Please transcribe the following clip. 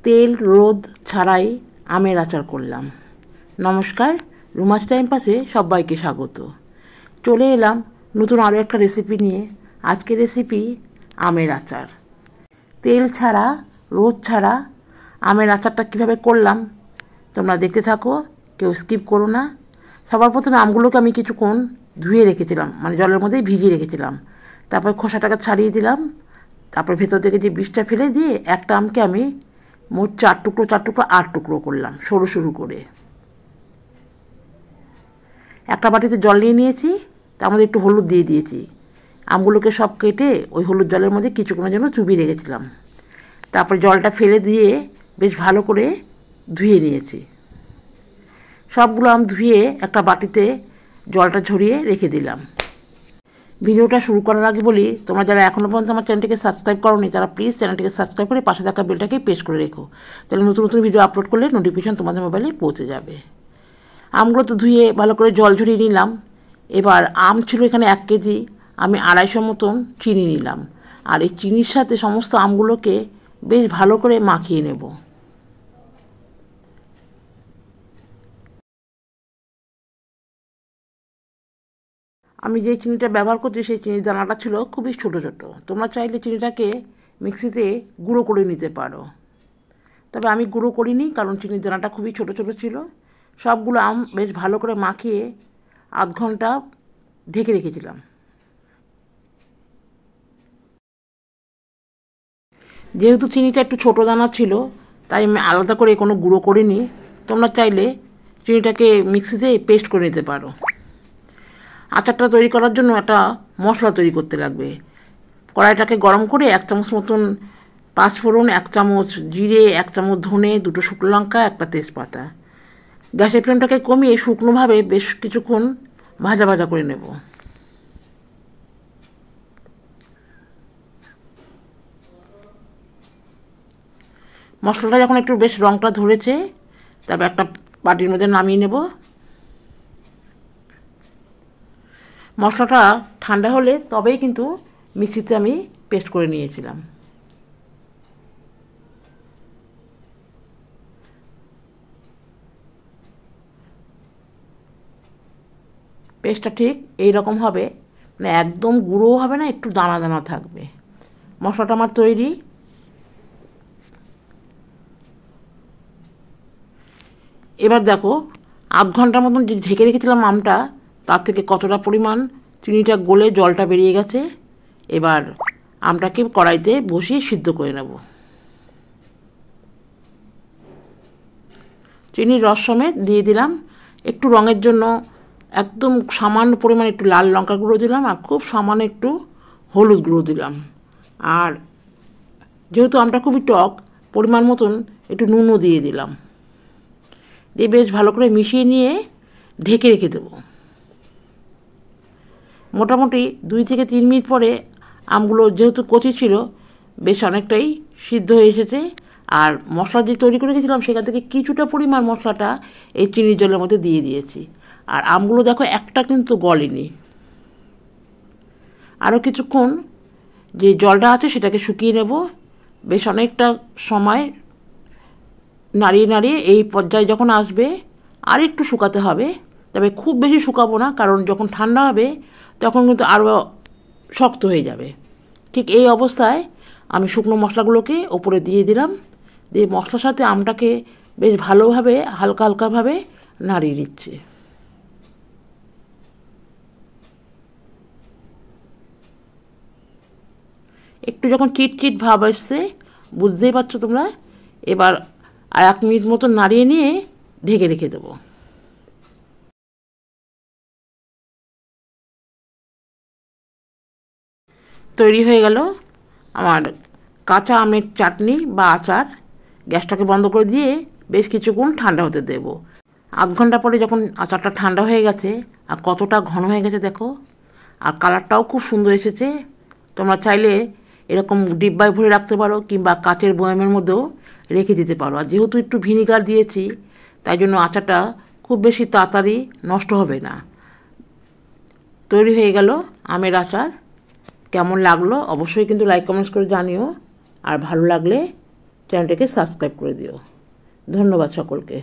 তেল রোদ ছাড়াই আমের আচার করলাম। নমস্কার, রুমাস টাইম পাসে সবাইকে স্বাগত। চলে এলাম নতুন আরও একটা রেসিপি নিয়ে। আজকের রেসিপি আমের আচার। তেল ছাড়া রোদ ছাড়া আমের আচারটা কীভাবে করলাম তোমরা দেখতে থাকো, কেউ স্কিপ করো না। সবার প্রথমে আমগুলোকে আমি কিছুক্ষণ ধুয়ে রেখেছিলাম, মানে জলের মধ্যেই ভিজিয়ে রেখেছিলাম। তারপর খোসাটাকে ছাড়িয়ে দিলাম। তারপর ভেতর থেকে যে বীজটা ফেলে দিয়ে একটা আমকে আমি মোট 4 টুকরো 8 টুকরো করলাম সরু সরু করে। একটা বাটিতে জল নিয়ে নিয়েছি, তার মধ্যে একটু হলুদ দিয়ে দিয়েছি। আমগুলোকে সব কেটে ওই হলুদ জলের মধ্যে কিছুক্ষণের জন্য চুবিয়ে রেখেছিলাম। তারপর জলটা ফেলে দিয়ে বেশ ভালো করে ধুয়ে নিয়েছি। সবগুলো আম ধুয়ে একটা বাটিতে জলটা ঝরিয়ে রেখে দিলাম। ভিডিওটা শুরু করার আগে বলি, তোমরা যারা এখনও পর্যন্ত আমার চ্যানেলটিকে সাবস্ক্রাইব করোনি তারা প্লিজ চ্যানেলটিকে সাবস্ক্রাইব করে পাশে থাকা বেলটাকে প্রেস করে রেখো, তাহলে নতুন নতুন ভিডিও আপলোড করলে নোটিফিকেশন তোমাদের মোবাইলে পৌঁছে যাবে। আমগুলো তো ধুয়ে ভালো করে জল ঝরিয়ে নিলাম। এবার আম ছিল এখানে 1 কেজি, আমি 250 মতন চিনি নিলাম। আর এই চিনির সাথে সমস্ত আমগুলোকে বেশ ভালো করে মাখিয়ে নেব। আমি যে চিনিটা ব্যবহার করছি সেই চিনির দানাটা ছিল খুবই ছোটো ছোটো। তোমরা চাইলে চিনিটাকে মিক্সিতে গুঁড়ো করে নিতে পারো, তবে আমি গুঁড়ো করিনি কারণ চিনির দানাটা খুবই ছোটো ছোটো ছিল। সবগুলো আম বেশ ভালো করে মাখিয়ে আধ ঘন্টা ঢেকে রেখেছিলাম। যেহেতু চিনিটা একটু ছোটো দানা ছিল তাই আমি আলাদা করে কোনো গুঁড়ো করিনি। তোমরা চাইলে চিনিটাকে মিক্সিতে পেস্ট করে নিতে পারো। আচারটা তৈরি করার জন্য একটা মশলা তৈরি করতে লাগবে। কড়াইটাকে গরম করে 1 চামচ মতন পাঁচফোড়ন, 1 চামচ জিরে, 1 চামচ ধনে, 2টো শুকনো লঙ্কা, একটা তেজপাতা। গ্যাসের ফ্লেমটাকে কমিয়ে শুকনোভাবে বেশ কিছুক্ষণ ভাজা ভাজা করে নেব। মশলাটা যখন একটু বেশ রঙটা ধরেছে তারপর একটা বাটির মধ্যে নামিয়ে নেব। মশলাটা ঠান্ডা হলে তবেই কিন্তু মিক্সিতে আমি পেস্ট করে নিয়েছিলাম। পেস্টটা ঠিক এই রকম হবে, মানে একদম গুঁড়োও হবে না, একটু দানা দানা থাকবে। মশলাটা আমার তৈরি। এবার দেখো, আধ ঘন্টার মতন যে ঢেকে রেখেছিলাম আমটা, তার থেকে কতটা পরিমাণ চিনিটা গলে জলটা বেরিয়ে গেছে। এবার আমটাকে কড়াইতে বসিয়ে সিদ্ধ করে নেব। চিনির রস সমেত দিয়ে দিলাম। একটু রঙের জন্য একদম সামান্য পরিমাণ একটু লাল লঙ্কা গুঁড়ো দিলাম, আর খুব সামান্য একটু হলুদ গুঁড়ো দিলাম। আর যেহেতু আমটা খুবই টক, পরিমাণ মতন একটু নুনও দিয়ে দিলাম। দিয়ে বেশ ভালো করে মিশিয়ে নিয়ে ঢেকে রেখে দেব। মোটামুটি 2 থেকে 3 মিনিট পরে আমগুলো যেহেতু কচি ছিল বেশ অনেকটাই সিদ্ধ হয়ে এসেছে। আর মশলা যে তৈরি করে রেখেছিলাম সেখান থেকে কিছুটা পরিমাণ মশলাটা এই চিনির জলের মধ্যে দিয়ে দিয়েছি। আর আমগুলো দেখো একটা কিন্তু গলেনি। আরও কিছুক্ষণ যে জলটা আছে সেটাকে শুকিয়ে নেব। বেশ অনেকটা সময় নাড়িয়ে নাড়িয়ে এই পর্যায়ে যখন আসবে আর একটু শুকাতে হবে, তবে খুব বেশি শুকাবো না, কারণ যখন ঠান্ডা হবে তখন কিন্তু আরও শক্ত হয়ে যাবে। ঠিক এই অবস্থায় আমি শুকনো মশলাগুলোকে ওপরে দিয়ে দিলাম। দিয়ে মশলার সাথে আমটাকে বেশ ভালোভাবে হালকা হালকাভাবে নাড়িয়ে দিচ্ছি। একটু যখন চিটচিট ভাব আসছে বুঝতেই পারছো তোমরা। এবার আর 1 মিনিট মতো নাড়িয়ে নিয়ে ঢেকে রেখে দেব। তৈরি হয়ে গেল আমার কাঁচা আমের চাটনি বা আচার। গ্যাসটাকে বন্ধ করে দিয়ে বেশ কিছুক্ষণ ঠান্ডা হতে দেব। আধ ঘন্টা পরে যখন আচারটা ঠান্ডা হয়ে গেছে আর কতটা ঘন হয়ে গেছে দেখো, আর কালারটাও খুব সুন্দর এসেছে। তোমরা চাইলে এরকম ডিব্বায় ভরে রাখতে পারো কিংবা কাচের বয়ামের মধ্যেও রেখে দিতে পারো। আর যেহেতু একটু ভিনিগার দিয়েছি তাই জন্য আচারটা খুব বেশি তাড়াতাড়ি নষ্ট হবে না। তৈরি হয়ে গেল আমের আচার। কেমন লাগলো অবশ্যই কিন্তু লাইক কমেন্টস করে জানিও। আর ভালো লাগলে চ্যানেলটাকে সাবস্ক্রাইব করে দিও। ধন্যবাদ সকলকে।